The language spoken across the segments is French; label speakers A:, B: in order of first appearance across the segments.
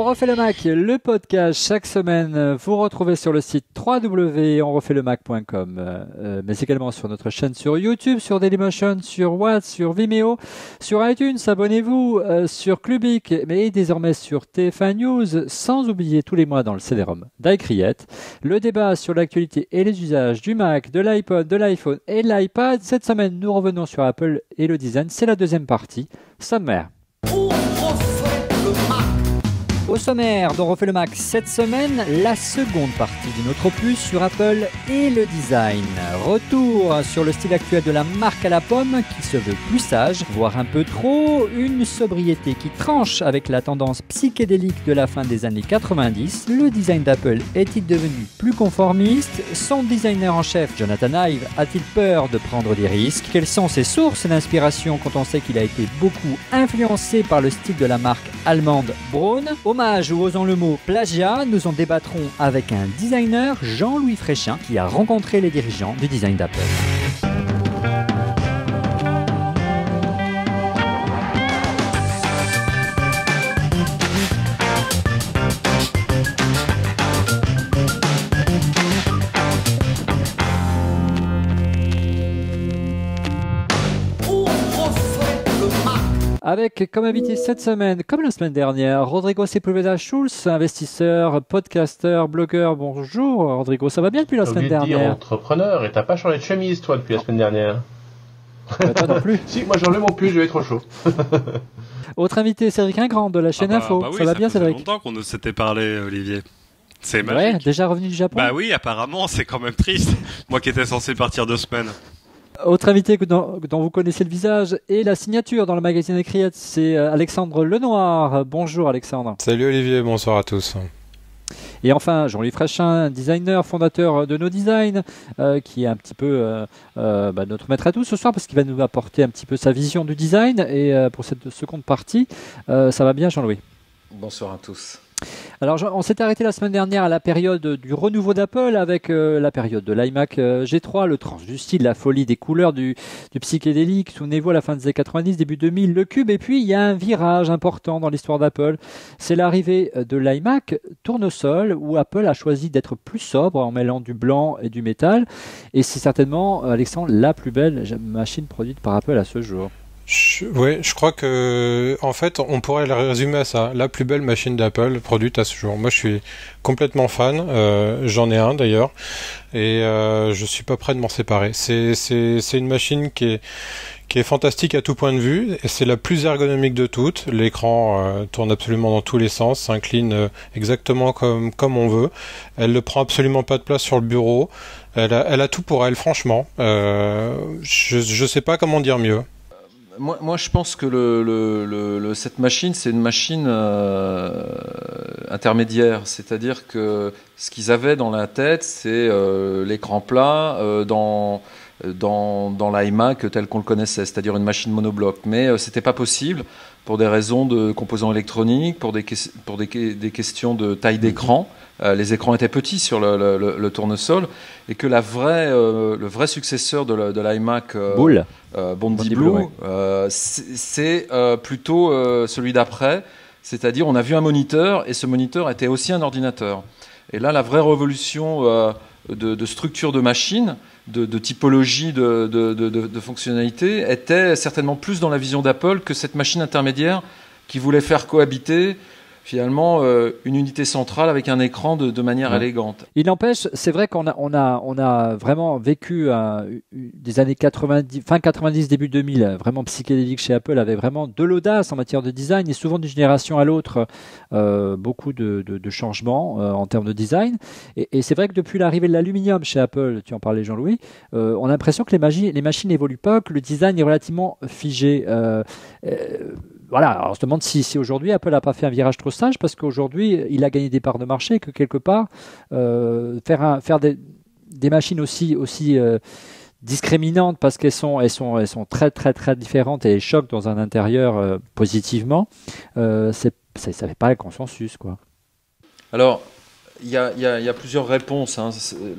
A: refait le Mac, le podcast chaque semaine. Vous retrouvez sur le site www.onrefaitlemacom, mais également sur notre chaîne sur YouTube, sur Dailymotion, sur Watt, sur Vimeo, sur iTunes. Abonnez-vous sur Clubic, mais désormais sur TF1 News, sans oublier tous les mois dans le CD-ROM d'iCreate. Le débat sur l'actualité et les usages du Mac, de l'iPod, de l'iPhone et de l'iPad. Cette semaine, nous revenons sur Apple et le design. C'est la deuxième partie. Sommaire. Au sommaire d'On refait le Mac cette semaine, la seconde partie de notre opus sur Apple et le design. Retour sur le style actuel de la marque à la pomme qui se veut plus sage, voire un peu trop, une sobriété qui tranche avec la tendance psychédélique de la fin des années 90. Le design d'Apple est-il devenu plus conformiste? Son designer en chef, Jonathan Ive, a-t-il peur de prendre des risques? Quelles sont ses sources d'inspiration quand on sait qu'il a été beaucoup influencé par le style de la marque allemande Braun? Hommage ou osons le mot plagiat, nous en débattrons avec un designer, Jean-Louis Fréchin, qui a rencontré les dirigeants du design d'Apple. Avec comme invité cette semaine, comme la semaine dernière, Rodrigo Sepúlveda-Schultz, investisseur, podcasteur, blogueur. Bonjour Rodrigo, ça va bien depuis la semaine dernière?
B: Dire entrepreneur, et t'as pas changé de chemise toi depuis la semaine dernière?
A: Toi non plus.
B: Si, moi j'ai enlevé mon pull, je vais être trop chaud.
A: Autre invité, Cédric Ingrand de la chaîne Info.
C: Oui,
A: ça va bien Cédric?
C: Ça fait longtemps qu'on ne s'était parlé, Olivier. C'est magique.
A: Ouais, déjà revenu du Japon?
C: Bah oui, apparemment, c'est quand même triste. Moi qui étais censé partir 2 semaines.
A: Autre invité dont vous connaissez le visage et la signature dans le magazine iCreate, c'est Alexandre Lenoir. Bonjour Alexandre.
D: Salut Olivier, bonsoir à tous.
A: Et enfin, Jean-Louis Fréchin, designer, fondateur de No Design, qui est un petit peu notre maître à tous ce soir parce qu'il va nous apporter un petit peu sa vision du design. Et pour cette seconde partie, ça va bien Jean-Louis?
E: Bonsoir à tous.
A: Alors, on s'était arrêté la semaine dernière à la période du renouveau d'Apple avec la période de l'iMac G3, le trans du style, la folie des couleurs, du psychédélique. Souvenez-vous, à la fin des années 90, début 2000, le cube. Et puis, il y a un virage important dans l'histoire d'Apple. C'est l'arrivée de l'iMac tournesol où Apple a choisi d'être plus sobre en mêlant du blanc et du métal. Et c'est certainement, Alexandre, la plus belle machine produite par Apple à ce jour.
D: Oui, je crois que en fait, on pourrait le résumer à ça, la plus belle machine d'Apple produite à ce jour. Moi, je suis complètement fan. J'en ai un d'ailleurs, et je suis pas prêt de m'en séparer. C'est une machine qui est fantastique à tout point de vue, et c'est la plus ergonomique de toutes. L'écran tourne absolument dans tous les sens, s'incline exactement comme on veut. Elle ne prend absolument pas de place sur le bureau. Elle a tout pour elle, franchement. Je sais pas comment dire mieux.
E: Moi, je pense que cette machine, c'est une machine intermédiaire. C'est-à-dire que ce qu'ils avaient dans la tête, c'est l'écran plat dans l'iMac tel qu'on le connaissait, c'est-à-dire une machine monobloc. Mais c'était pas possible pour des raisons de composants électroniques, pour des questions de taille d'écran. Les écrans étaient petits sur le tournesol, et que le vrai successeur de l'iMac Bondi Blue, c'est plutôt celui d'après, c'est-à-dire on a vu un moniteur et ce moniteur était aussi un ordinateur. Et là, la vraie révolution de structure de machine, de typologie de fonctionnalité était certainement plus dans la vision d'Apple que cette machine intermédiaire qui voulait faire cohabiter finalement une unité centrale avec un écran de manière élégante.
A: Il n'empêche, c'est vrai qu'on a vraiment vécu des années 90, fin 90, début 2000, vraiment psychédélique chez Apple, avait vraiment de l'audace en matière de design et souvent d'une génération à l'autre, beaucoup de changements en termes de design. Et c'est vrai que depuis l'arrivée de l'aluminium chez Apple, tu en parlais Jean-Louis, on a l'impression que les machines n'évoluent pas, que le design est relativement figé. Voilà, alors on se demande si aujourd'hui Apple n'a pas fait un virage trop sage parce qu'aujourd'hui il a gagné des parts de marché et que quelque part faire des machines aussi discriminantes parce qu'elles sont très très très différentes et elles choquent dans un intérieur positivement, ça ne fait pas le consensus quoi.
E: Alors il y a plusieurs réponses. Hein.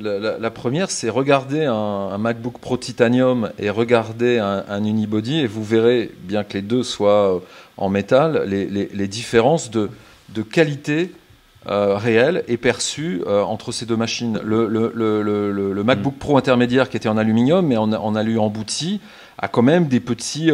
E: La première, c'est regarder un MacBook Pro Titanium et regarder un Unibody et vous verrez, bien que les deux soient en métal, les différences de de qualité réelle et perçue entre ces deux machines. Le MacBook Pro intermédiaire qui était en aluminium, mais en alu embouti, a quand même des petits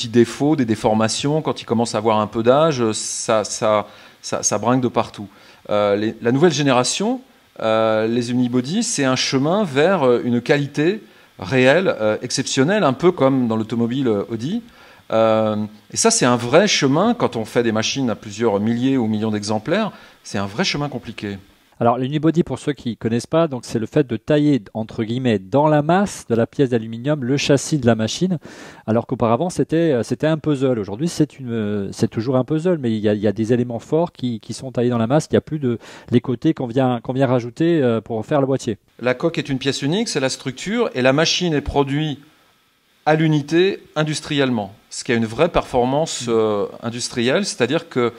E: défauts, des déformations. Quand il commence à avoir un peu d'âge, ça brinque de partout. La nouvelle génération, les unibody, c'est un chemin vers une qualité réelle, exceptionnelle, un peu comme dans l'automobile Audi. Et ça, c'est un vrai chemin quand on fait des machines à plusieurs milliers ou millions d'exemplaires. C'est un vrai chemin compliqué.
A: Alors l'unibody, pour ceux qui ne connaissent pas, donc c'est le fait de tailler entre guillemets dans la masse de la pièce d'aluminium le châssis de la machine, alors qu'auparavant c'était un puzzle. Aujourd'hui c'est toujours un puzzle, mais il y a des éléments forts qui sont taillés dans la masse. Il n'y a plus les côtés qu'on vient rajouter pour faire le boîtier.
E: La coque est une pièce unique, c'est la structure, et la machine est produite à l'unité industriellement, ce qui a une vraie performance industrielle, c'est-à-dire que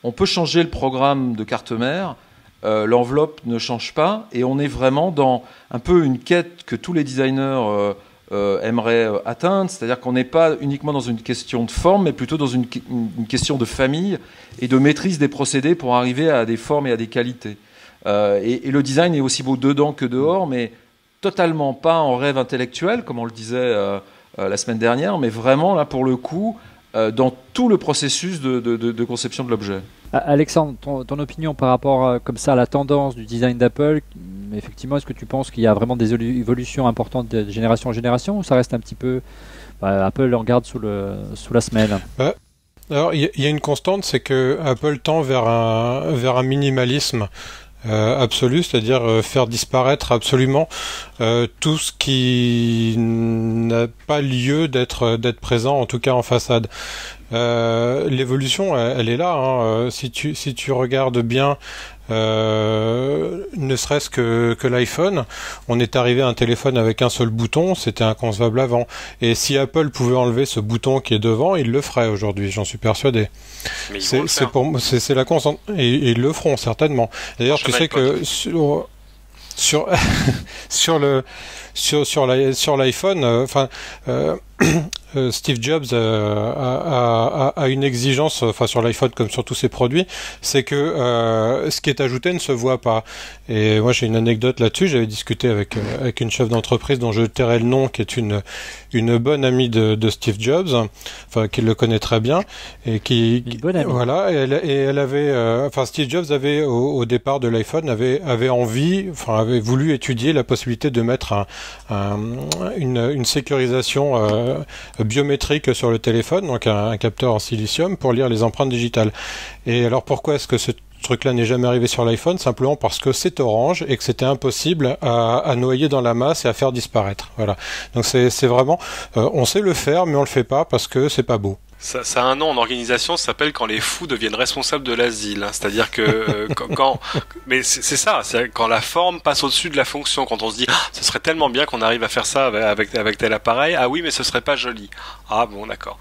E: on peut changer le programme de carte mère, l'enveloppe ne change pas, et on est vraiment dans un peu une quête que tous les designers aimeraient atteindre, c'est-à-dire qu'on n'est pas uniquement dans une question de forme, mais plutôt dans une question de famille et de maîtrise des procédés pour arriver à des formes et à des qualités. Et le design est aussi beau dedans que dehors, mais totalement pas en rêve intellectuel, comme on le disait la semaine dernière, mais vraiment, là, pour le coup, dans tout le processus de conception de l'objet.
A: Alexandre, ton opinion par rapport comme ça à la tendance du design d'Apple, effectivement, est-ce que tu penses qu'il y a vraiment des évolutions importantes de génération en génération, ou ça reste un petit peu Apple en garde sous la semelle?
D: Alors, il y a une constante, c'est que Apple tend vers un minimalisme absolu, c'est-à-dire faire disparaître absolument tout ce qui n'a pas lieu d'être présent, en tout cas en façade. L'évolution, elle est là, hein. Si tu regardes bien, ne serait-ce que l'iPhone, on est arrivé à un téléphone avec un seul bouton, c'était inconcevable avant. Et si Apple pouvait enlever ce bouton qui est devant, il le ferait aujourd'hui, j'en suis persuadé.
C: Mais
D: C'est la constante, et ils le feront certainement. D'ailleurs, tu sais que sur l'iPhone, Steve Jobs a une exigence, enfin sur l'iPhone comme sur tous ses produits, c'est que ce qui est ajouté ne se voit pas. Et moi j'ai une anecdote là-dessus. J'avais discuté avec une chef d'entreprise dont je tairai le nom, qui est une bonne amie de Steve Jobs, enfin qui le connaît très bien et qui
A: une bonne amie.
D: Voilà. Et elle avait, enfin Steve Jobs avait au départ de l'iPhone avait envie, enfin avait voulu étudier la possibilité de mettre une sécurisation biométrique sur le téléphone, donc un capteur en silicium pour lire les empreintes digitales. Et alors pourquoi est-ce que ce truc-là n'est jamais arrivé sur l'iPhone? Simplement parce que c'est orange et que c'était impossible à noyer dans la masse et à faire disparaître. Voilà. Donc c'est vraiment, on sait le faire, mais on le fait pas parce que c'est pas beau.
C: Ça a un nom en organisation, ça s'appelle quand les fous deviennent responsables de l'asile. Hein. C'est-à-dire que mais c'est ça, c'est quand la forme passe au-dessus de la fonction, quand on se dit ce serait tellement bien qu'on arrive à faire ça avec tel appareil. Ah oui, mais ce serait pas joli. Ah bon, d'accord.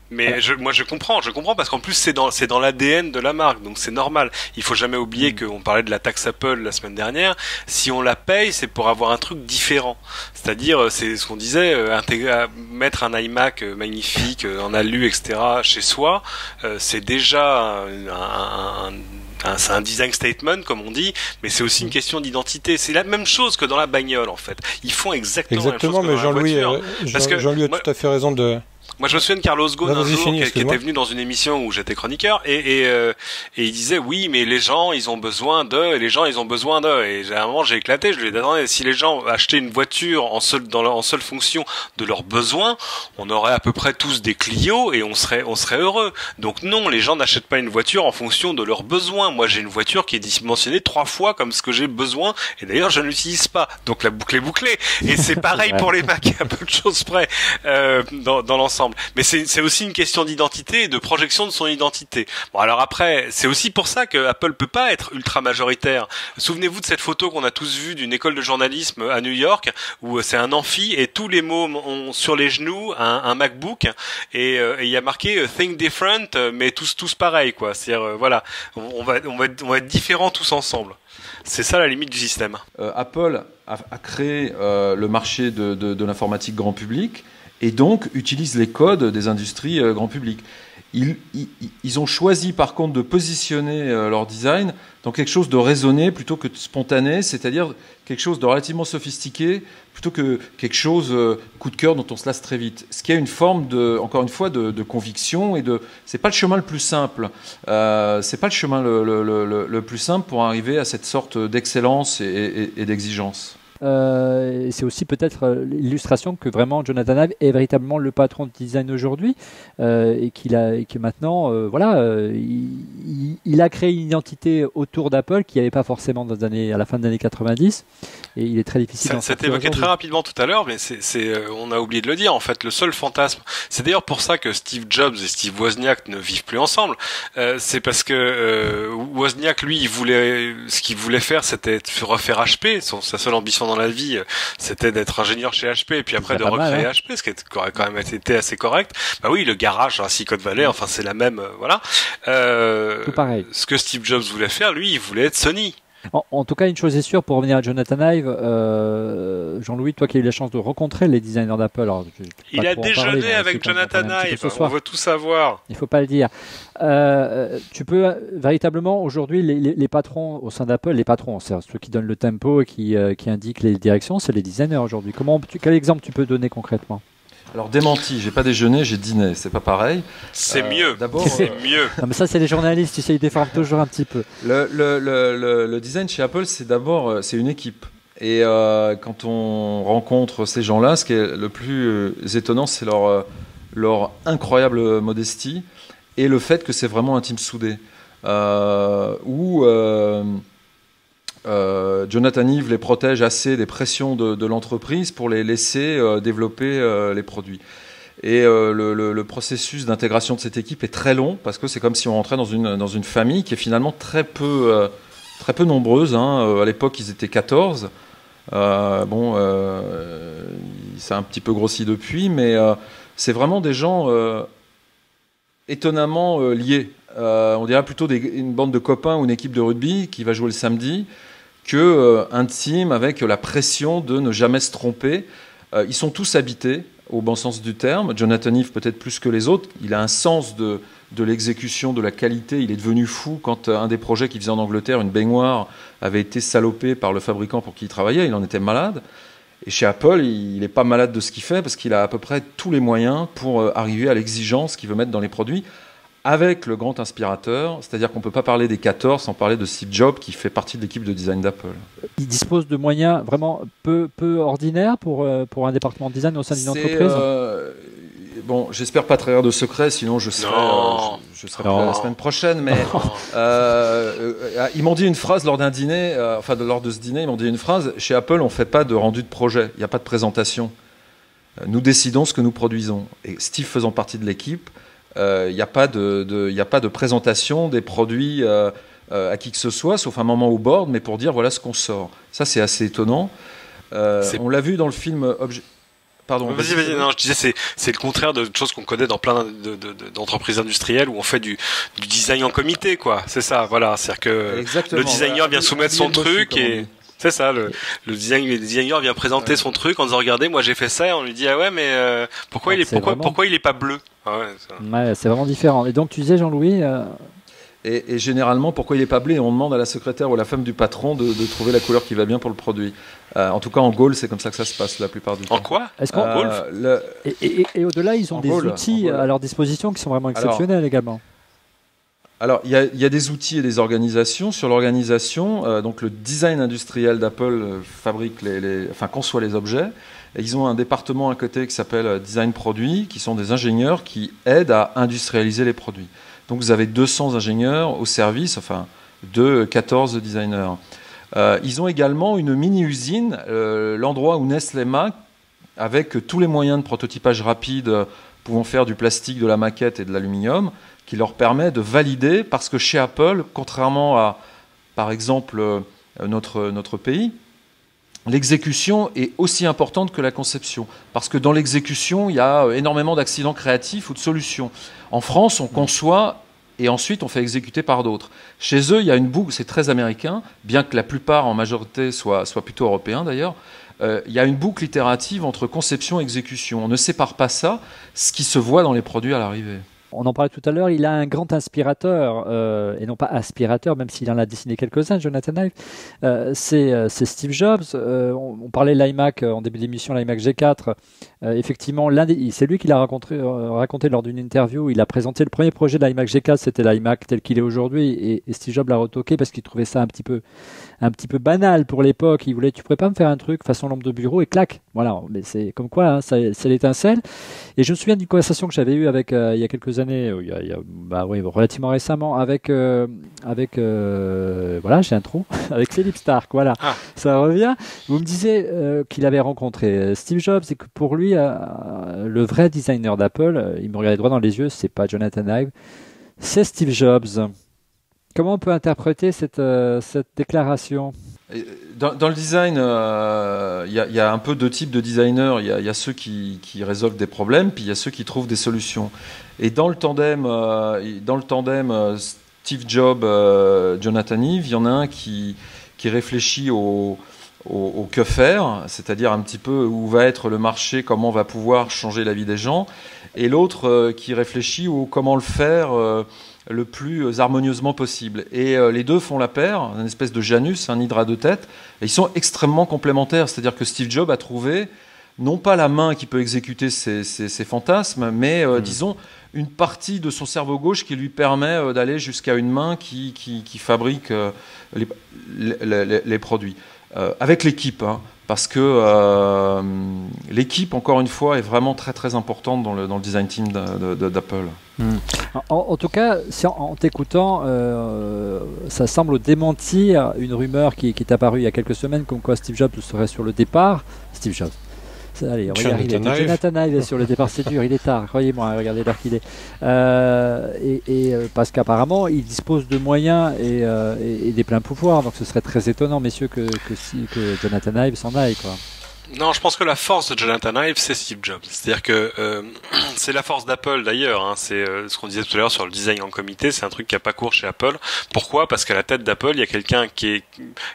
C: Mais moi je comprends parce qu'en plus c'est dans l'ADN de la marque, donc c'est normal. Il faut jamais oublier qu'on parlait de la taxe Apple la semaine dernière. Si on la paye, c'est pour avoir un truc différent. C'est-à-dire, c'est ce qu'on disait, mettre un iMac magnifique en alu, etc. chez soi, c'est déjà c'est un design statement, comme on dit, mais c'est aussi une question d'identité. C'est la même chose que dans la bagnole, en fait. Ils font exactement la même chose que dans la voiture.
D: Jean-Louis a tout à fait raison de...
C: Moi, je me souviens de Carlos Ghosn un jour, qui était venu dans une émission où j'étais chroniqueur, et il disait, oui, mais les gens, ils ont besoin de, et à un moment, j'ai éclaté, je lui ai dit, attendez, si les gens achetaient une voiture en seule fonction de leurs besoins, on aurait à peu près tous des Clio, et on serait heureux. Donc non, les gens n'achètent pas une voiture en fonction de leurs besoins. Moi, j'ai une voiture qui est dimensionnée 3 fois comme ce que j'ai besoin, et d'ailleurs, je ne l'utilise pas. Donc la boucle est bouclée. Et c'est pareil pour les Mac, à peu de choses près, dans l'ensemble. Mais c'est aussi une question d'identité et de projection de son identité. Bon, alors après, c'est aussi pour ça que Apple peut pas être ultra majoritaire. Souvenez-vous de cette photo qu'on a tous vue d'une école de journalisme à New York, où c'est un amphi et tous les mômes ont sur les genoux un MacBook, et il y a marqué Think Different, mais tous pareil, quoi. C'est-à-dire, voilà, on va être différents tous ensemble. C'est ça la limite du système.
E: Apple a créé le marché de l'informatique grand public, et donc utilise les codes des industries grand public. Ils ont choisi par contre de positionner leur design dans quelque chose de raisonné plutôt que de spontané, c'est-à-dire quelque chose de relativement sophistiqué plutôt que quelque chose coup de cœur dont on se lasse très vite. Ce qui est une forme encore une fois, de conviction c'est pas le chemin le plus simple. C'est pas le chemin le plus simple pour arriver à cette sorte d'excellence et d'exigence.
A: C'est aussi peut-être l'illustration que vraiment Jonathan Ive est véritablement le patron de design aujourd'hui et que maintenant il a créé une identité autour d'Apple qu'il n'y avait pas forcément à la fin des années 90 et il est très difficile.
C: Ça s'est évoqué très rapidement tout à l'heure, mais on a oublié de le dire en fait. Le seul fantasme, c'est d'ailleurs pour ça que Steve Jobs et Steve Wozniak ne vivent plus ensemble. C'est parce que Wozniak, lui, ce qu'il voulait faire, c'était refaire HP. Sa seule ambition dans la vie, c'était d'être ingénieur chez HP et puis après de recréer HP, ce qui aurait quand même été assez correct. Bah oui, le garage à Silicon Valley, enfin c'est la même, voilà.
A: Tout pareil.
C: Ce que Steve Jobs voulait faire, lui, il voulait être Sony.
A: En tout cas, une chose est sûre, pour revenir à Jonathan Ive, Jean-Louis, toi qui as eu la chance de rencontrer les designers d'Apple,
C: il a déjeuné avec Jonathan Ive, on veut tout savoir.
A: Il ne faut pas le dire. Tu peux véritablement, aujourd'hui, les patrons au sein d'Apple, les patrons, c'est ceux qui donnent le tempo et qui indiquent les directions, c'est les designers aujourd'hui. Quel exemple tu peux donner concrètement ?
E: Alors démenti, j'ai pas déjeuné, j'ai dîné, c'est pas pareil.
C: C'est mieux.
E: D'abord,
C: c'est mieux.
A: Non mais ça c'est les journalistes, tu sais, ils déforment toujours un petit peu.
E: Le design chez Apple, c'est une équipe. Et quand on rencontre ces gens-là, ce qui est le plus étonnant, c'est leur incroyable modestie et le fait que c'est vraiment un team soudé. Jonathan Ive les protège assez des pressions de l'entreprise pour les laisser développer les produits. Et le processus d'intégration de cette équipe est très long parce que c'est comme si on rentrait dans une famille qui est finalement très peu nombreuse. À l'époque, ils étaient 14. Ça a un petit peu grossi depuis, mais c'est vraiment des gens étonnamment liés. On dirait plutôt une bande de copains ou une équipe de rugby qui va jouer le samedi qu'un team avec la pression de ne jamais se tromper. Ils sont tous habités, au bon sens du terme. Jonathan Ive peut-être plus que les autres. Il a un sens de l'exécution, de la qualité. Il est devenu fou quand un des projets qu'il faisait en Angleterre, une baignoire, avait été salopé par le fabricant pour qui il travaillait. Il en était malade. Et chez Apple, il n'est pas malade de ce qu'il fait parce qu'il a à peu près tous les moyens pour arriver à l'exigence qu'il veut mettre dans les produits, avec le grand inspirateur, c'est-à-dire qu'on ne peut pas parler des 14 sans parler de Steve Jobs, qui fait partie de l'équipe de design d'Apple.
A: Il dispose de moyens vraiment peu ordinaires pour un département de design au sein d'une entreprise.
E: Bon, j'espère pas trahir de secret, sinon je serai la semaine prochaine. Mais ils m'ont dit une phrase lors d'un dîner, lors de ce dîner, ils m'ont dit une phrase. Chez Apple, on ne fait pas de rendu de projet, il n'y a pas de présentation. Nous décidons ce que nous produisons. Et Steve faisant partie de l'équipe, il n'y a pas de présentation des produits à qui que ce soit, sauf un moment au board, mais pour dire voilà ce qu'on sort. Ça, c'est assez étonnant. On l'a vu dans le film Pardon.
C: Vas-y. Non, je disais, c'est le contraire de choses qu'on connaît dans plein d'entreprises industrielles où on fait du design en comité, quoi. C'est ça, voilà. C'est-à-dire que le designer vient soumettre son truc et c'est ça, le designer vient présenter son truc en disant regardez, moi j'ai fait ça, et on lui dit ah ouais, mais pourquoi il est pas bleu?
A: C'est vraiment différent. Et donc tu disais, Jean-Louis.
E: Et généralement, pourquoi il n'est pas bleu? On demande à la secrétaire ou à la femme du patron de trouver la couleur qui va bien pour le produit. En tout cas, en golf, c'est comme ça que ça se passe la plupart du temps.
C: En quoi?
A: Est-ce qu'en golf et au-delà, ils ont des outils à leur disposition qui sont vraiment exceptionnels également.
E: Alors, il y a des outils et des organisations. Sur l'organisation, donc le design industriel d'Apple conçoit les objets. Et ils ont un département à côté qui s'appelle Design Produit, qui sont des ingénieurs qui aident à industrialiser les produits. Donc vous avez 200 ingénieurs au service, de 14 designers. Ils ont également une mini-usine, l'endroit où naissent les Mac, avec tous les moyens de prototypage rapide, pouvant faire du plastique, de la maquette et de l'aluminium, qui leur permet de valider, parce que chez Apple, contrairement à, par exemple, notre pays, l'exécution est aussi importante que la conception. Parce que dans l'exécution, il y a énormément d'accidents créatifs ou de solutions. En France, on conçoit et ensuite on fait exécuter par d'autres. Chez eux, il y a une boucle, c'est très américain, bien que la plupart en majorité soient plutôt européens d'ailleurs. Il y a une boucle itérative entre conception et exécution. On ne sépare pas ça, ce qui se voit dans les produits à l'arrivée.
A: On en parlait tout à l'heure, il a un grand inspirateur, et non pas aspirateur, même s'il en a dessiné quelques-uns, Jonathan Ive. C'est Steve Jobs. On parlait de l'iMac en début d'émission, l'iMac G4. Effectivement, c'est lui qui l'a raconté lors d'une interview. Il a présenté le premier projet de l'iMac G4, c'était l'iMac tel qu'il est aujourd'hui, et Steve Jobs l'a retoqué parce qu'il trouvait ça un petit peu banal pour l'époque. Il voulait, tu pourrais pas me faire un truc façon lampe de bureau et clac. Voilà, mais c'est comme quoi, hein, c'est l'étincelle. Et je me souviens d'une conversation que j'avais eue avec il y a quelques années, relativement récemment, avec voilà, j'ai un trou, avec Philippe Stark, voilà, ça revient. Vous me disiez qu'il avait rencontré Steve Jobs et que pour lui, le vrai designer d'Apple, il me regardait droit dans les yeux, c'est pas Jonathan Ive, c'est Steve Jobs. Comment on peut interpréter cette déclaration ?
E: Dans le design, il y a un peu deux types de designers. Il y a ceux qui résolvent des problèmes, puis il y a ceux qui trouvent des solutions. Et dans le tandem Steve Jobs, Jonathan Ive, il y en a un qui réfléchit au que faire, c'est-à-dire un petit peu où va être le marché, comment on va pouvoir changer la vie des gens, et l'autre qui réfléchit au comment le faire le plus harmonieusement possible. Et les deux font la paire, une espèce de Janus, un hydre à deux têtes, et ils sont extrêmement complémentaires, c'est-à-dire que Steve Jobs a trouvé non pas la main qui peut exécuter ses fantasmes, mais disons une partie de son cerveau gauche qui lui permet d'aller jusqu'à une main qui fabrique les produits. Avec l'équipe, hein, parce que l'équipe, encore une fois, est vraiment très très importante dans le design team d'Apple.
A: En tout cas, en t'écoutant, ça semble démentir une rumeur qui est apparue il y a quelques semaines, comme quoi Steve Jobs serait sur le départ. Steve Jobs. Allez, on va y arriver. Jonathan Ive est sur le départ, c'est dur, il est tard, croyez-moi, regardez l'heure qu'il est. Parce qu'apparemment, il dispose de moyens et des pleins pouvoirs, donc ce serait très étonnant, messieurs, que Jonathan Ive s'en aille, quoi.
C: Non, je pense que la force de Jonathan Ive, c'est Steve Jobs. C'est-à-dire que c'est la force d'Apple d'ailleurs. Hein. C'est ce qu'on disait tout à l'heure sur le design en comité. C'est un truc qui a pas cours chez Apple. Pourquoi ? Parce qu'à la tête d'Apple, il y a quelqu'un il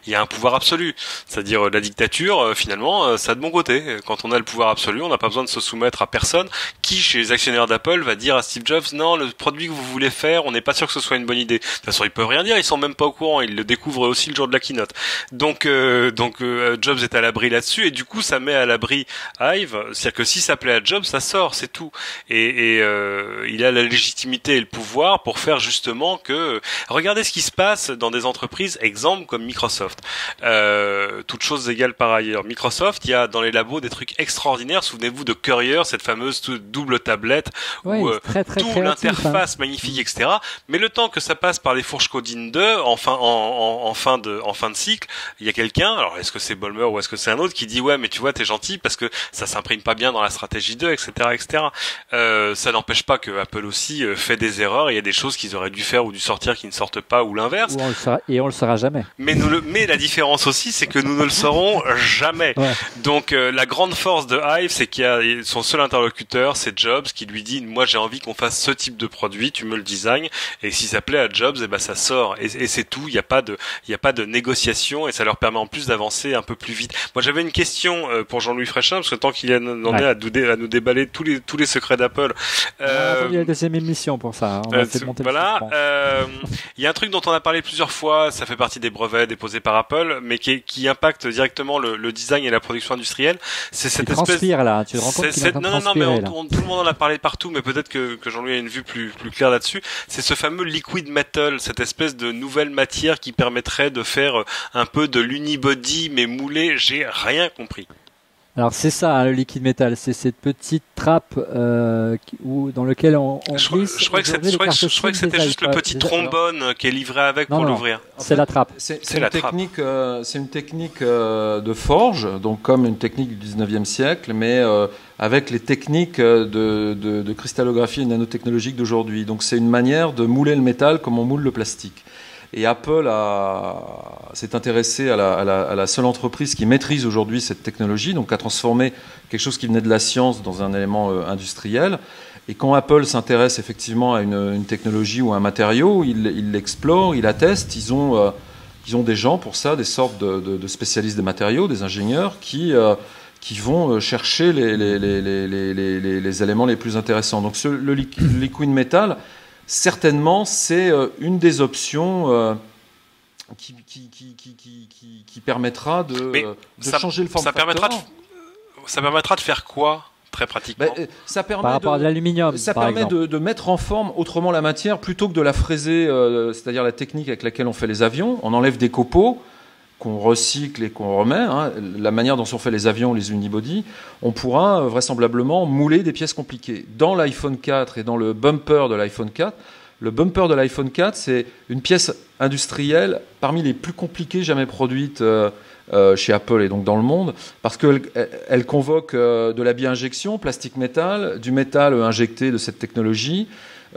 C: y a un pouvoir absolu. C'est-à-dire la dictature, finalement, ça a de bon côté. Quand on a le pouvoir absolu, on n'a pas besoin de se soumettre à personne. Qui, chez les actionnaires d'Apple, va dire à Steve Jobs, non, le produit que vous voulez faire, on n'est pas sûr que ce soit une bonne idée. De toute façon, ils peuvent rien dire. Ils sont même pas au courant. Ils le découvrent aussi le jour de la keynote. Donc Jobs est à l'abri là-dessus et du coup ça met à l'abri Ive, c'est-à-dire que si ça plaît à Jobs, ça sort, c'est tout. Et il a la légitimité et le pouvoir pour faire justement que... Regardez ce qui se passe dans des entreprises, exemple comme Microsoft. Toutes choses égales par ailleurs. Microsoft, il y a dans les labos des trucs extraordinaires. Souvenez-vous de Courier, cette fameuse double tablette où
A: très
C: tout l'interface magnifique, etc. Mais le temps que ça passe par les fourches Codine 2, en fin de cycle, il y a quelqu'un, alors est-ce que c'est Ballmer ou est-ce que c'est un autre qui dit ouais mais tu vois t'es gentil parce que ça s'imprime pas bien dans la stratégie 2, etc., etc. Ça n'empêche pas que Apple aussi fait des erreurs. Il y a des choses qu'ils auraient dû faire ou dû sortir qui ne sortent pas ou l'inverse.
A: Et on le saura jamais.
C: Mais la différence aussi, c'est que nous ne le saurons jamais. Ouais. Donc la grande force de Ive, c'est qu'il y a son seul interlocuteur, c'est Jobs, qui lui dit moi j'ai envie qu'on fasse ce type de produit, tu me le design, et si ça plaît à Jobs, et ben ça sort. Et c'est tout. Il y a pas de négociation et ça leur permet en plus d'avancer un peu plus vite. Moi j'avais une question pour Jean-Louis Fréchin, parce que tant qu'il en est à nous déballer tous les secrets d'Apple.
A: On a entendu la deuxième émission pour ça. On va essayer de monter
C: voilà. Il y a un truc dont on a parlé plusieurs fois, ça fait partie des brevets déposés par Apple, mais qui impacte directement le design et la production industrielle. C'est cette espèce.
A: Là, tu te rends compte qu'il est en train de transpirer,
C: mais tout le monde en a parlé partout, mais peut-être que Jean-Louis a une vue plus claire là-dessus. C'est ce fameux liquid metal, cette espèce de nouvelle matière qui permettrait de faire un peu de l'unibody mais moulé. J'ai rien compris.
A: Alors c'est ça, hein, le liquide métal, c'est cette petite trappe dans lequel on glisse.
C: Je crois que c'était juste le petit trombone qui est livré avec pour l'ouvrir.
A: C'est la trappe.
E: C'est une technique de forge, donc comme une technique du 19e siècle, mais avec les techniques de cristallographie et nanotechnologique d'aujourd'hui. Donc c'est une manière de mouler le métal comme on moule le plastique. Et Apple s'est intéressé à la seule entreprise qui maîtrise aujourd'hui cette technologie, donc a transformé quelque chose qui venait de la science dans un élément industriel. Et quand Apple s'intéresse effectivement à une technologie ou un matériau, il l'explore, il la teste. Ils ont des gens pour ça, des sortes de spécialistes des matériaux, des ingénieurs qui qui vont chercher les éléments les plus intéressants. Donc le liquid metal, certainement, c'est une des options qui permettra de changer le form factor.
C: Ça permettra de faire quoi, très pratiquement?
E: Ça permet
A: par rapport à l'aluminium,
E: ça permet de mettre en forme autrement la matière plutôt que de la fraiser, c'est-à-dire la technique avec laquelle on fait les avions. On enlève des copeaux qu'on recycle et qu'on remet, la manière dont sont faits les avions, les unibody, on pourra vraisemblablement mouler des pièces compliquées. Dans l'iPhone 4 et dans le bumper de l'iPhone 4, le bumper de l'iPhone 4, c'est une pièce industrielle parmi les plus compliquées jamais produites chez Apple et donc dans le monde, parce qu'elle convoque de la bi-injection, plastique-métal, du métal injecté de cette technologie,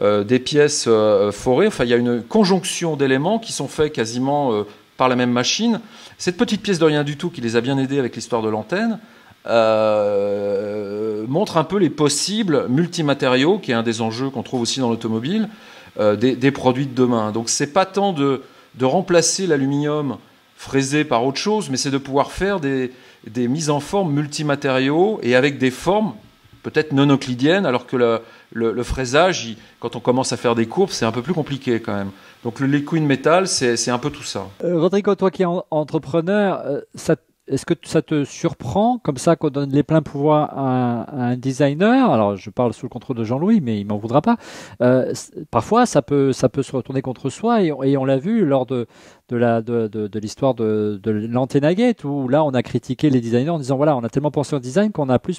E: des pièces forées. Enfin, il y a une conjonction d'éléments qui sont faits quasiment par la même machine. Cette petite pièce de rien du tout qui les a bien aidés avec l'histoire de l'antenne montre un peu les possibles multimatériaux, qui est un des enjeux qu'on trouve aussi dans l'automobile, des produits de demain. Donc c'est pas tant de remplacer l'aluminium fraisé par autre chose, mais c'est de pouvoir faire des mises en forme multimatériaux et avec des formes peut-être non euclidiennes, alors que le fraisage, quand on commence à faire des courbes, c'est un peu plus compliqué quand même. Donc le liquid metal, c'est un peu tout ça.
A: Rodrigo, toi qui es entrepreneur, est-ce que ça te surprend comme ça qu'on donne les pleins pouvoirs à un designer? Alors je parle sous le contrôle de Jean-Louis, mais il m'en voudra pas. Parfois ça peut se retourner contre soi et on l'a vu lors de l'histoire de l'Antenna Gate, où là on a critiqué les designers en disant voilà, on a tellement pensé au design qu'on a plus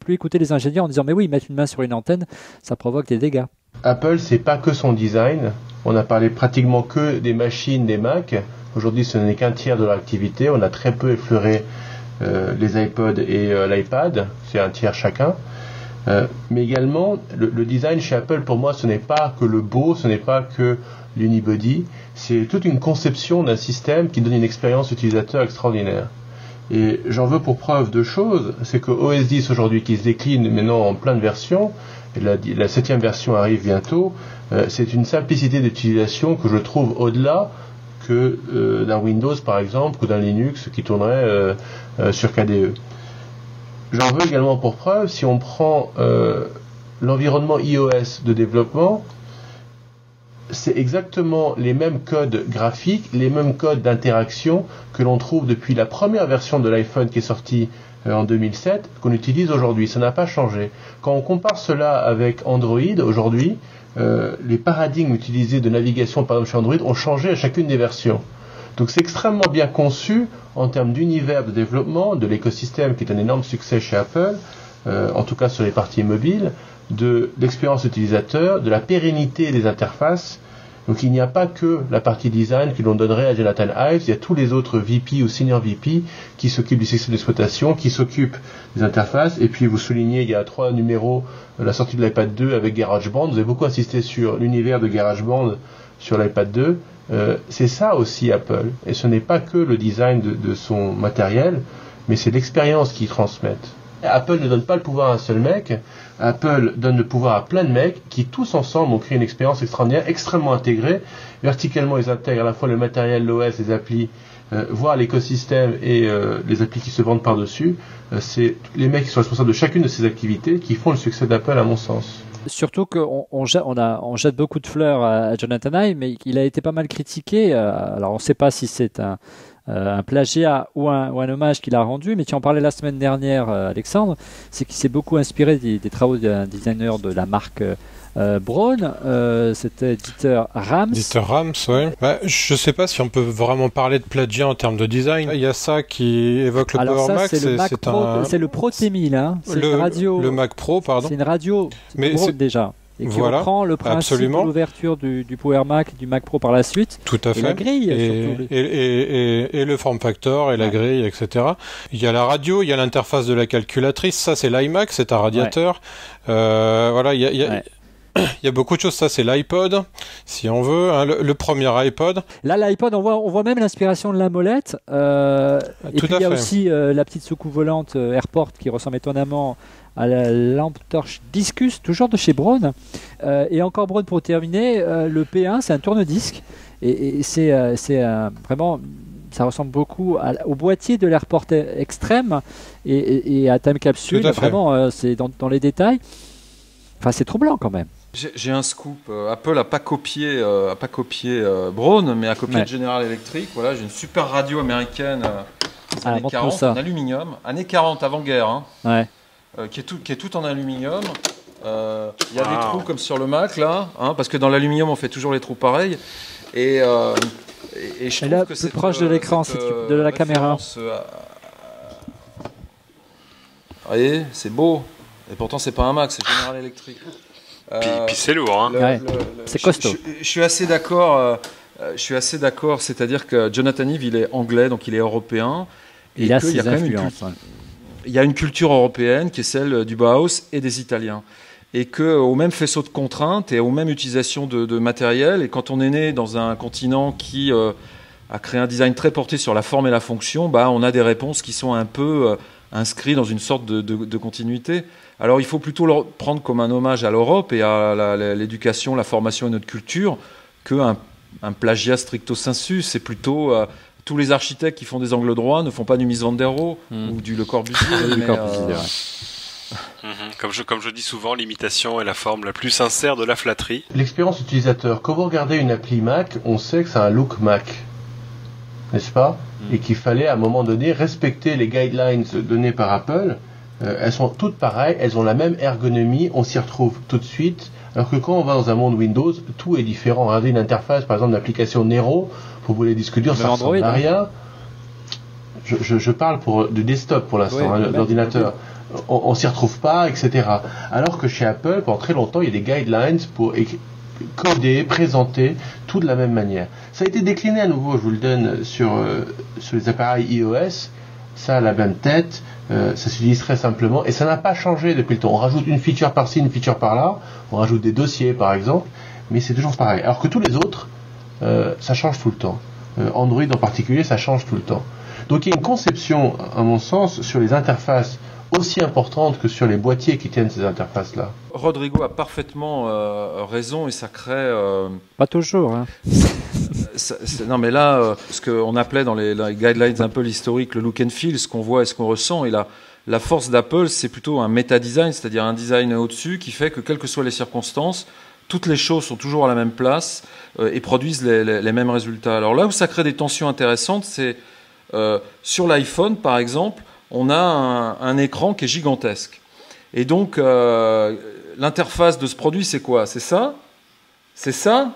A: écouté les ingénieurs en disant mais oui, mettre une main sur une antenne, ça provoque des dégâts.
B: Apple, c'est pas que son design. On a parlé pratiquement que des machines, des Mac. Aujourd'hui, ce n'est qu'un tiers de leur activité. On a très peu effleuré les iPods et l'iPad. C'est un tiers chacun. Mais également, le design chez Apple, pour moi, ce n'est pas que le beau, ce n'est pas que l'unibody. C'est toute une conception d'un système qui donne une expérience utilisateur extraordinaire. Et j'en veux pour preuve deux choses. C'est que OS X aujourd'hui, qui se décline maintenant en plein de versions, et la 7e version arrive bientôt, c'est une simplicité d'utilisation que je trouve au-delà que d'un Windows par exemple ou d'un Linux qui tournerait sur KDE. J'en veux également pour preuve, si on prend l'environnement iOS de développement, c'est exactement les mêmes codes graphiques, les mêmes codes d'interaction que l'on trouve depuis la première version de l'iPhone qui est sortie en 2007, qu'on utilise aujourd'hui. Ça n'a pas changé. Quand on compare cela avec Android, aujourd'hui, les paradigmes utilisés de navigation par exemple chez Android ont changé à chacune des versions. Donc c'est extrêmement bien conçu en termes d'univers de développement, de l'écosystème qui est un énorme succès chez Apple, en tout cas sur les parties mobiles, de l'expérience utilisateur, de la pérennité des interfaces. Donc il n'y a pas que la partie design que l'on donnerait à Jonathan Ives, il y a tous les autres VP ou senior VP qui s'occupent du système d'exploitation, qui s'occupent des interfaces. Et puis vous soulignez, il y a 3 numéros, la sortie de l'iPad 2 avec GarageBand. Vous avez beaucoup insisté sur l'univers de GarageBand sur l'iPad 2. C'est ça aussi Apple. Et ce n'est pas que le design de son matériel, mais c'est l'expérience qu'ils transmettent. Apple ne donne pas le pouvoir à un seul mec. Apple donne le pouvoir à plein de mecs qui tous ensemble ont créé une expérience extraordinaire, extrêmement intégrée. Verticalement, ils intègrent à la fois le matériel, l'OS, les applis, voire l'écosystème et les applis qui se vendent par-dessus. C'est les mecs qui sont responsables de chacune de ces activités qui font le succès d'Apple à mon sens.
A: Surtout qu'on jette beaucoup de fleurs à Jonathan Ive, mais il a été pas mal critiqué. Alors on ne sait pas si c'est un plagiat ou un hommage qu'il a rendu, mais tu en parlais la semaine dernière, Alexandre, c'est qu'il s'est beaucoup inspiré des travaux d'un designer de la marque Braun, c'était Dieter Rams.
D: Dieter Rams, oui. Je sais pas si on peut vraiment parler de plagiat en termes de design. Il y a ça qui évoque le Power Mac.
A: C'est le Pro T1000, hein. C'est une radio.
D: Le Mac Pro, pardon.
A: C'est une radio déjà. Et qui reprend le principe de l'ouverture du Power Mac, du Mac Pro par la suite.
D: Tout à fait.
A: Et la grille.
D: Et le form factor, et la grille, etc. Il y a la radio, il y a l'interface de la calculatrice. Ça, c'est l'iMac, c'est un radiateur. Voilà, il y a beaucoup de choses. Ça, c'est l'iPod, si on veut, hein, le premier iPod.
A: Là, l'iPod, on voit même l'inspiration de la molette. Et puis, il y a aussi la petite soucoupe volante Airport qui ressemble étonnamment à la lampe torche Discus, toujours de chez Braun. Et encore Braun pour terminer, le P1, c'est un tourne-disque. Et c'est vraiment ça ressemble beaucoup au boîtier de l'Airport Extreme et à Time Capsule. Vraiment, c'est dans les détails. Enfin, c'est troublant quand même.
E: J'ai un scoop. Apple n'a pas copié Braun, mais a copié General Electric. Voilà, j'ai une super radio américaine des années 40 en aluminium. Années 40, avant-guerre. Qui est tout en aluminium. Il y a des trous comme sur le Mac, là, parce que dans l'aluminium, on fait toujours les trous pareils. Et je trouve que c'est
A: plus proche de l'écran, de la caméra.
E: Vous voyez, c'est beau. Et pourtant, c'est pas un Mac, c'est General Electric.
C: Puis c'est lourd,
A: c'est costaud.
E: Je suis assez d'accord. C'est-à-dire que Jonathan Ive, il est anglais, donc il est européen.
A: Il a ses influences.
E: Il y a une culture européenne qui est celle du Bauhaus et des Italiens. Et qu'au même faisceau de contraintes et aux mêmes utilisations de matériel, et quand on est né dans un continent qui a créé un design très porté sur la forme et la fonction, on a des réponses qui sont un peu inscrites dans une sorte de continuité. Alors il faut plutôt le prendre comme un hommage à l'Europe et à l'éducation, la formation et notre culture qu'un plagiat stricto sensu. C'est plutôt... tous les architectes qui font des angles droits ne font pas du Mies van der Rohe ou du Le Corbusier.
C: Comme je dis souvent, l'imitation est la forme la plus sincère de la flatterie.
B: L'expérience utilisateur. Quand vous regardez une appli Mac, on sait que c'est un look Mac, n'est-ce pas? Et qu'il fallait à un moment donné respecter les guidelines donnés par Apple. Elles sont toutes pareilles, elles ont la même ergonomie, on s'y retrouve tout de suite. Alors que quand on va dans un monde Windows, tout est différent. Regardez une interface, par exemple, d'application Nero, pour vous les disques durs, ça ressemble à rien. Je parle du desktop pour l'instant, l'ordinateur. On s'y retrouve pas, etc. Alors que chez Apple, pendant très longtemps, il y a des guidelines pour coder, présenter, tout de la même manière. Ça a été décliné à nouveau, je vous le donne, sur les appareils iOS. Ça a la même tête, ça s'utilise très simplement, et ça n'a pas changé depuis le temps. On rajoute une feature par-ci, une feature par-là, on rajoute des dossiers, par exemple, mais c'est toujours pareil. Alors que tous les autres, ça change tout le temps. Android en particulier, ça change tout le temps. Donc il y a une conception, à mon sens, sur les interfaces aussi importante que sur les boîtiers qui tiennent ces interfaces-là.
E: Rodrigo a parfaitement raison, et ça crée...
A: Pas toujours,
E: non, mais là, ce qu'on appelait dans les guidelines un peu historiques, le look and feel, ce qu'on voit et ce qu'on ressent, et la force d'Apple, c'est plutôt un méta-design, c'est-à-dire un design au-dessus qui fait que, quelles que soient les circonstances, toutes les choses sont toujours à la même place et produisent les mêmes résultats. Alors là où ça crée des tensions intéressantes, c'est sur l'iPhone, par exemple, on a un écran qui est gigantesque. Et donc, l'interface de ce produit, c'est quoi? C'est ça? C'est ça?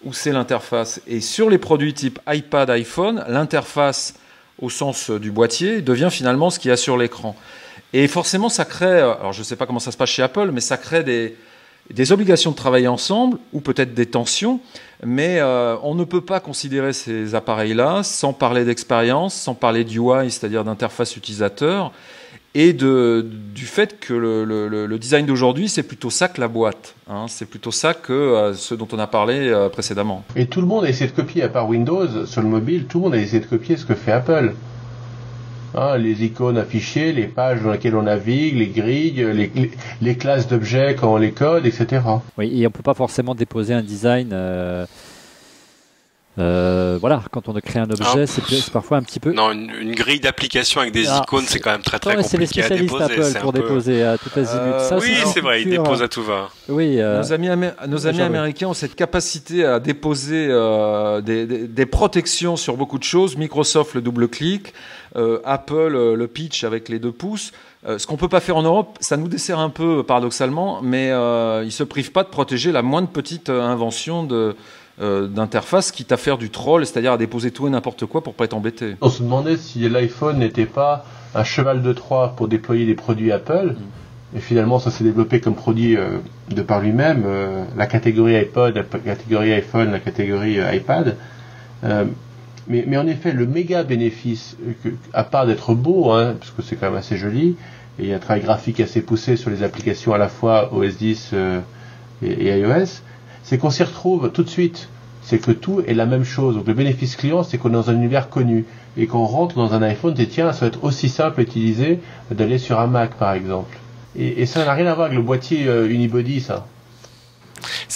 E: Ou c'est l'interface? Et sur les produits type iPad, iPhone, l'interface, au sens du boîtier, devient finalement ce qu'il y a sur l'écran. Et forcément, ça crée... Alors, je ne sais pas comment ça se passe chez Apple, mais ça crée des obligations de travailler ensemble, ou peut-être des tensions, mais on ne peut pas considérer ces appareils-là sans parler d'expérience, sans parler d'UI, c'est-à-dire d'interface utilisateur, et du fait que le design d'aujourd'hui, c'est plutôt ça que la boîte. C'est plutôt ça que ce dont on a parlé précédemment.
B: Et tout le monde a essayé de copier, à part Windows, sur le mobile, tout le monde a essayé de copier ce que fait Apple. Les icônes affichées, les pages dans lesquelles on navigue, les grilles, les classes d'objets quand on les code, etc.
A: Oui, et on ne peut pas forcément déposer un design... voilà, quand on crée un objet, c'est parfois un petit peu...
C: Non, une grille d'application avec des icônes, c'est quand même très compliqué à déposer.
A: C'est les spécialistes Apple pour déposer à tout azimut.
C: Oui, c'est vrai, ils déposent à tout va.
A: Oui,
E: nos amis américains ont cette capacité à déposer des protections sur beaucoup de choses. Microsoft, le double-clic. Apple, le pitch avec les 2 pouces. Ce qu'on ne peut pas faire en Europe, ça nous dessert un peu paradoxalement, mais ils ne se privent pas de protéger la moindre petite invention d'interface, quitte à faire du troll, c'est-à-dire à déposer tout et n'importe quoi pour pas être embêté.
B: On se demandait si l'iPhone n'était pas un cheval de Troie pour déployer des produits Apple, et finalement ça s'est développé comme produit de par lui-même, la catégorie iPod, la catégorie iPhone, la catégorie iPad. Mais en effet, le méga bénéfice, à part d'être beau, parce que c'est quand même assez joli, et il y a un travail graphique assez poussé sur les applications à la fois OS X et iOS, c'est qu'on s'y retrouve tout de suite. C'est que tout est la même chose. Donc le bénéfice client, c'est qu'on est dans un univers connu. Et qu'on rentre dans un iPhone, et tiens, ça va être aussi simple à utiliser d'aller sur un Mac, par exemple. Et ça n'a rien à voir avec le boîtier Unibody, ça.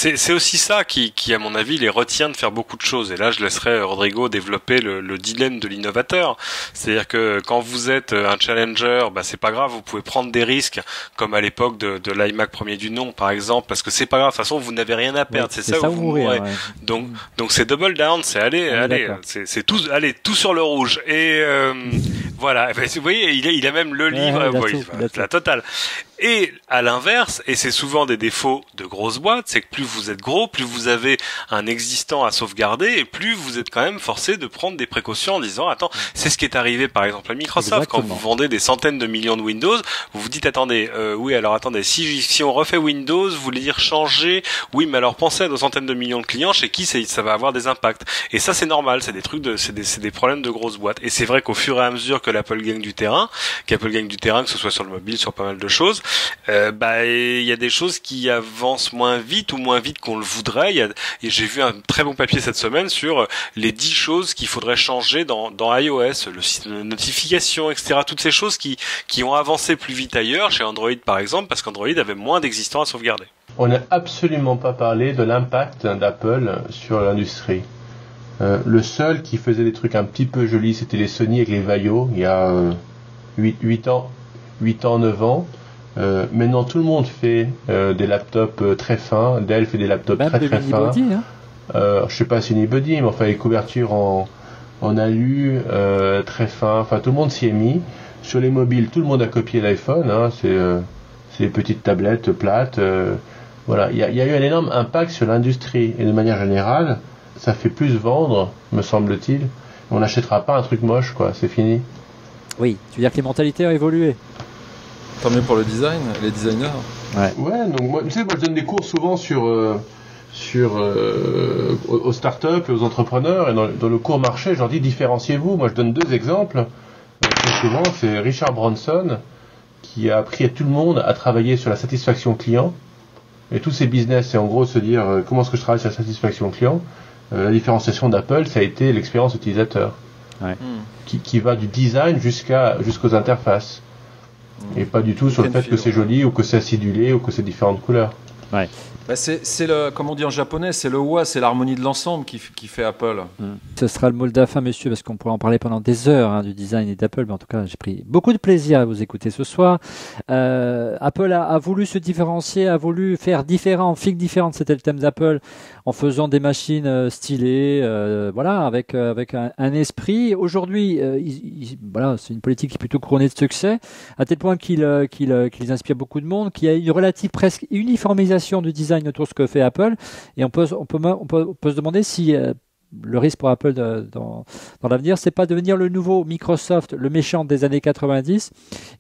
C: c'est aussi ça qui, à mon avis, les retient de faire beaucoup de choses. Et là, je laisserai Rodrigo développer le dilemme de l'innovateur. C'est-à-dire que quand vous êtes un challenger, bah, c'est pas grave, vous pouvez prendre des risques, comme à l'époque de l'iMac premier du nom, par exemple, parce que c'est pas grave, de toute façon, vous n'avez rien à perdre. C'est ça où vous mourrez. Ouais. Donc c'est double down, c'est allez, c'est tout sur le rouge. Et voilà. Vous voyez, il a même le livre, la totale. Et à l'inverse, et c'est souvent des défauts de grosses boîtes, c'est que plus vous êtes gros, plus vous avez un existant à sauvegarder, et plus vous êtes quand même forcé de prendre des précautions en disant, attends, c'est ce qui est arrivé par exemple à Microsoft. Exactement. Quand vous vendez des centaines de millions de Windows, vous vous dites, attendez, si on refait Windows, vous voulez dire changer, oui, mais alors pensez à nos centaines de millions de clients chez qui ça va avoir des impacts. Et ça, c'est normal, c'est des trucs c'est des problèmes de grosses boîtes. Et c'est vrai qu'au fur et à mesure que l'Apple gagne du terrain, que ce soit sur le mobile, sur pas mal de choses, il y a des choses qui avancent moins vite ou moins vite qu'on le voudrait. Et j'ai vu un très bon papier cette semaine sur les 10 choses qu'il faudrait changer dans iOS, le système de notification, etc. Toutes ces choses qui ont avancé plus vite ailleurs, chez Android par exemple, parce qu'Android avait moins d'existants à sauvegarder.
B: On n'a absolument pas parlé de l'impact d'Apple sur l'industrie. Le seul qui faisait des trucs un petit peu jolis, c'était les Sony avec les Vaio, il y a 8 ans, 9 ans. Maintenant tout le monde fait des laptops très fins. Dell fait des laptops très fins. Je sais pas si unibody, mais enfin les couvertures en alu très fins. Enfin tout le monde s'y est mis. Sur les mobiles, tout le monde a copié l'iPhone. Hein, c'est des petites tablettes plates. Voilà, il y a eu un énorme impact sur l'industrie et de manière générale, ça fait plus vendre, me semble-t-il. On n'achètera pas un truc moche, quoi. C'est fini.
A: Oui, tu veux dire que les mentalités ont évolué.
E: Tant mieux pour le design, les designers.
B: Ouais, donc moi je donne des cours souvent aux startups et aux entrepreneurs, et dans le cours marché, je leur dis différenciez-vous. Moi je donne 2 exemples. Très souvent, c'est Richard Branson qui a appris à tout le monde à travailler sur la satisfaction client. Et tous ces business, c'est en gros se dire comment est-ce que je travaille sur la satisfaction client. La différenciation d'Apple, ça a été l'expérience utilisateur, qui va du design jusqu'aux interfaces. Et pas du tout sur le fait que c'est joli ou que c'est acidulé ou que c'est différentes couleurs.
A: Ouais.
E: Bah c'est le, comme on dit en japonais, c'est le wa, c'est l'harmonie de l'ensemble qui fait Apple.
A: Ce sera le mot de la fin, messieurs, parce qu'on pourrait en parler pendant des heures du design et d'Apple, mais en tout cas, j'ai pris beaucoup de plaisir à vous écouter ce soir. Apple a voulu se différencier, a voulu faire différent, fig différente, c'était le thème d'Apple, en faisant des machines stylées, avec un esprit. Aujourd'hui, c'est une politique qui est plutôt couronnée de succès, à tel point qu'il inspire beaucoup de monde, qu'il y a une relative presque uniformisation du design autour de ce que fait Apple, et on peut se demander si le risque pour Apple dans l'avenir, c'est pas devenir le nouveau Microsoft, le méchant des années 90,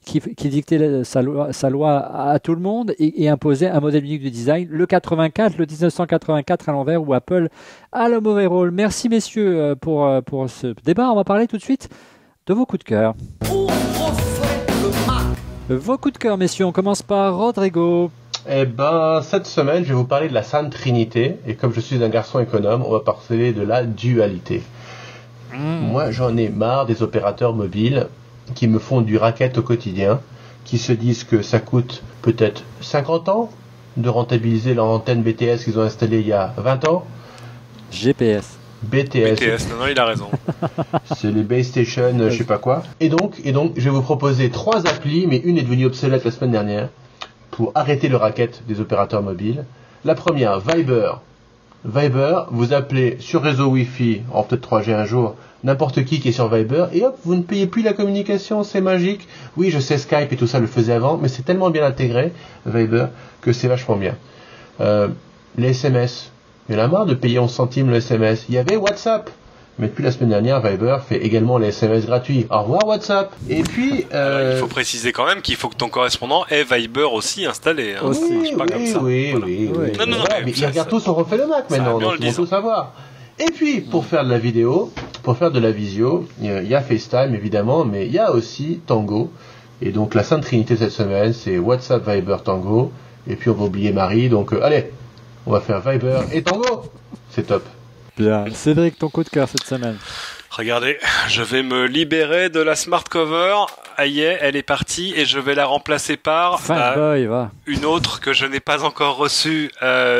A: qui dictait sa loi à tout le monde et imposait un modèle unique de design, le 1984 à l'envers, où Apple a le mauvais rôle. Merci messieurs pour ce débat. On va parler tout de suite de vos coups de cœur. Vos coups de cœur, messieurs, on commence par Rodrigo.
B: Eh ben, cette semaine, je vais vous parler de la Sainte Trinité, et comme je suis un garçon économe, on va parler de la dualité. Moi, j'en ai marre des opérateurs mobiles qui me font du racket au quotidien, qui se disent que ça coûte peut-être 50 ans de rentabiliser leur antenne BTS qu'ils ont installée il y a 20 ans.
A: GPS.
C: BTS, non, il a raison.
B: C'est les base stations, je sais pas quoi. Et donc, je vais vous proposer 3 applis, mais une est devenue obsolète la semaine dernière, pour arrêter le racket des opérateurs mobiles. La première, Viber. Viber, vous appelez sur réseau Wi-Fi, en peut-être 3G un jour, n'importe qui est sur Viber, et hop, vous ne payez plus la communication, c'est magique. Oui, je sais, Skype et tout ça le faisait avant, mais c'est tellement bien intégré, Viber, que c'est vachement bien. Les SMS. Il y en a marre de payer 11 centimes le SMS. Il y avait WhatsApp. Mais depuis la semaine dernière, Viber fait également les SMS gratuits. Au revoir WhatsApp. Et puis...
C: il faut préciser quand même qu'il faut que ton correspondant ait Viber aussi installé. Hein.
B: Oui, oui.
C: Non,
B: mais ils regardent tous, on refait le Mac maintenant, donc ils vont tout savoir. Et puis, pour faire de la vidéo, pour faire de la visio, il y a FaceTime évidemment, mais il y a aussi Tango. Et donc la Sainte Trinité cette semaine, c'est WhatsApp, Viber, Tango. Et puis on va oublier Marie, donc allez, on va faire Viber et Tango. C'est top.
A: Bien. Cédric, ton coup de cœur cette semaine.
C: Regardez, je vais me libérer de la smart cover. Aïe, elle est partie et je vais la remplacer par une autre que je n'ai pas encore reçue.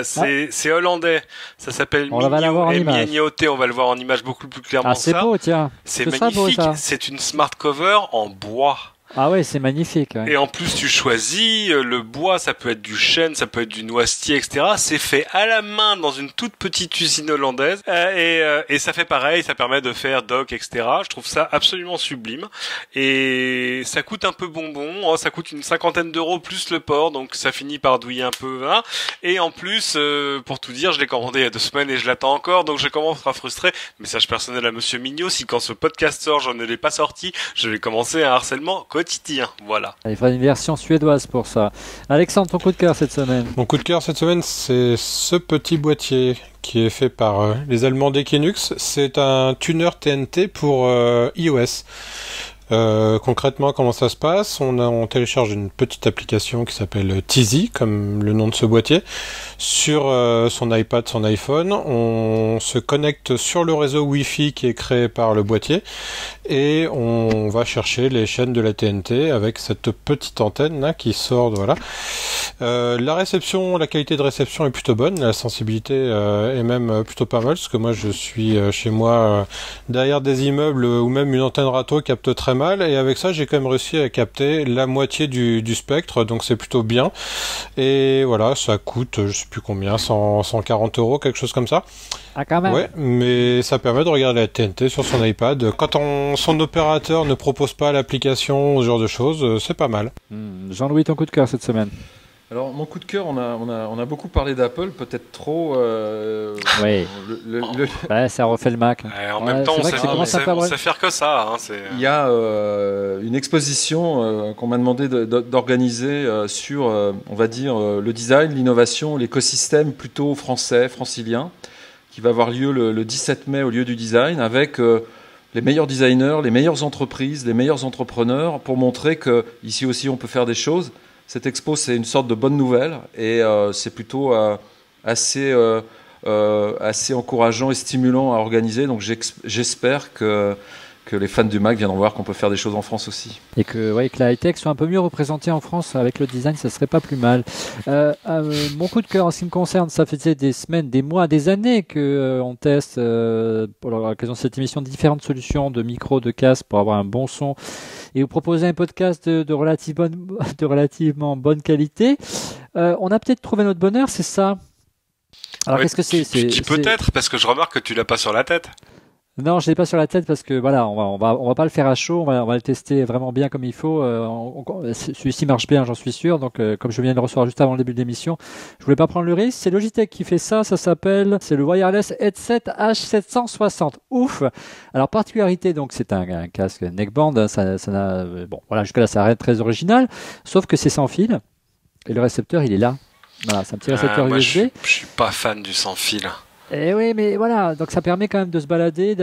C: C'est hollandais. Ça s'appelle Migno et Miagnoté. On va le voir en image beaucoup plus clairement.
A: C'est beau, tiens.
C: C'est magnifique. C'est une smart cover en bois.
A: Ah ouais, c'est magnifique. Ouais.
C: Et en plus, tu choisis le bois, ça peut être du chêne, ça peut être du noisetier, etc. C'est fait à la main dans une toute petite usine hollandaise. Et ça fait pareil, ça permet de faire dock, etc. Je trouve ça absolument sublime. Et ça coûte un peu bonbon. Ça coûte une 50aine d'euros plus le port, donc ça finit par douiller un peu. Hein. Et en plus, pour tout dire, je l'ai commandé il y a 2 semaines et je l'attends encore, donc je commence à frustrer. Message personnel à Monsieur Mignot, si quand ce podcast sort, je ne l'ai pas sorti, je vais commencer un harcèlement quotidien, voilà.
A: Il faudra une version suédoise pour ça. Alexandre, ton coup de cœur cette semaine?
D: Mon coup de cœur cette semaine, c'est ce petit boîtier qui est fait par les Allemands d'Equinux. C'est un tuner TNT pour iOS. Concrètement, comment ça se passe? On télécharge une petite application qui s'appelle Tizi, comme le nom de ce boîtier, sur son iPad, son iPhone. On se connecte sur le réseau Wi-Fi qui est créé par le boîtier et on va chercher les chaînes de la TNT avec cette petite antenne là qui sort. Voilà. La qualité de réception est plutôt bonne, la sensibilité est même plutôt pas mal, parce que moi je suis chez moi derrière des immeubles où même une antenne râteau capte très mal, et avec ça j'ai quand même réussi à capter la moitié du spectre, donc c'est plutôt bien. Et voilà, ça coûte je sais plus combien, 140 €, quelque chose comme ça.
A: Ah, quand même.
D: Ouais, mais ça permet de regarder la TNT sur son iPad. Quand son opérateur ne propose pas l'application, ce genre de choses, c'est pas mal.
A: Jean-Louis, ton coup de cœur cette semaine?
E: Alors, mon coup de cœur, on a beaucoup parlé d'Apple, peut-être trop.
A: Oui. Ouais, ça refait le Mac.
C: En même temps, on sait faire que ça. Hein,
E: il y a une exposition qu'on m'a demandé d'organiser sur, on va dire, le design, l'innovation, l'écosystème plutôt francilien, qui va avoir lieu le 17 mai au lieu du design, avec les meilleurs designers, les meilleures entreprises, les meilleurs entrepreneurs, pour montrer que ici aussi on peut faire des choses. Cette expo, c'est une sorte de bonne nouvelle et c'est plutôt assez encourageant et stimulant à organiser. Donc j'espère que les fans du Mac viendront voir qu'on peut faire des choses en France aussi.
A: Et que la high-tech soit un peu mieux représentée en France avec le design, ça serait pas plus mal. Mon coup de cœur en ce qui me concerne, ça faisait des semaines, des mois, des années qu'on teste pour l'occasion de cette émission différentes solutions de micro, de casque pour avoir un bon son et vous proposer un podcast de relativement bonne qualité. On a peut-être trouvé notre bonheur, c'est ça? Alors qu'est-ce que c'est?
C: Tu dis peut-être, parce que je remarque que tu l'as pas sur la tête.
A: Non, je l'ai pas sur la tête parce que voilà, on va pas le faire à chaud, on va le tester vraiment bien comme il faut. Celui-ci marche bien, j'en suis sûr. Donc, comme je viens de le recevoir juste avant le début de l'émission, je voulais pas prendre le risque. C'est Logitech qui fait ça. C'est le Wireless Headset H760. Ouf. Alors, particularité, donc c'est un casque neckband. Jusque là, ça reste très original, sauf que c'est sans fil et le récepteur, il est là. Voilà, c'est un petit récepteur USB.
C: Je suis pas fan du sans fil.
A: Et oui, mais voilà, donc ça permet quand même de se balader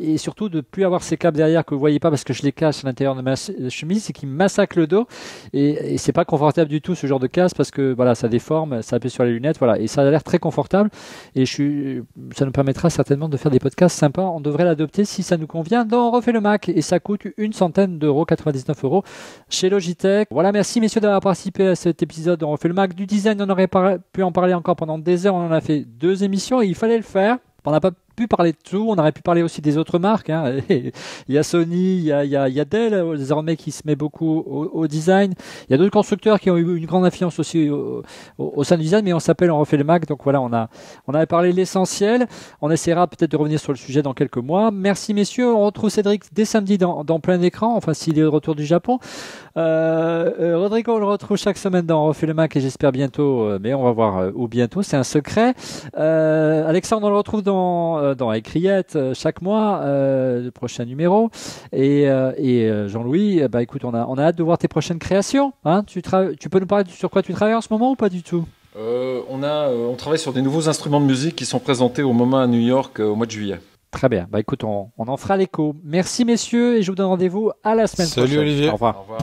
A: et surtout de plus avoir ces câbles derrière que vous voyez pas parce que je les cache à l'intérieur de ma chemise, c'est qui me massacre le dos et c'est pas confortable du tout ce genre de casque parce que voilà, ça déforme, ça appuie sur les lunettes, voilà, et ça a l'air très confortable et ça nous permettra certainement de faire des podcasts sympas. On devrait l'adopter si ça nous convient dans On refait le Mac et ça coûte une centaine d'euros, 99 € chez Logitech. Voilà, merci messieurs d'avoir participé à cet épisode de On refait le Mac. Du design, on aurait pu en parler encore pendant des heures, on en a fait 2 émissions. Et il fallait le faire. On n'a pas pu parler de tout, on aurait pu parler aussi des autres marques. Hein. Il y a Sony, il y a Dell désormais qui se met beaucoup au design. Il y a d'autres constructeurs qui ont eu une grande influence aussi au sein du design, mais on s'appelle On refait le Mac. Donc voilà, on a parlé de l'essentiel. On essaiera peut-être de revenir sur le sujet dans quelques mois. Merci messieurs, on retrouve Cédric dès samedi dans plein écran, enfin s'il est de retour du Japon. Rodrigo, on le retrouve chaque semaine dans On refait le Mac et j'espère bientôt, mais on va voir où bientôt, c'est un secret. Alexandre, on le retrouve dans Écriette chaque mois, le prochain numéro. Et Jean-Louis, écoute, on a hâte de voir tes prochaines créations. Hein, tu peux nous parler sur quoi tu travailles en ce moment ou pas du tout?
E: On travaille sur des nouveaux instruments de musique qui sont présentés au MoMA à New York au mois de juillet.
A: Très bien. Écoute, on en fera l'écho. Merci messieurs et je vous donne rendez-vous à la semaine prochaine.
D: Salut Olivier.
A: Au revoir.
E: Au revoir.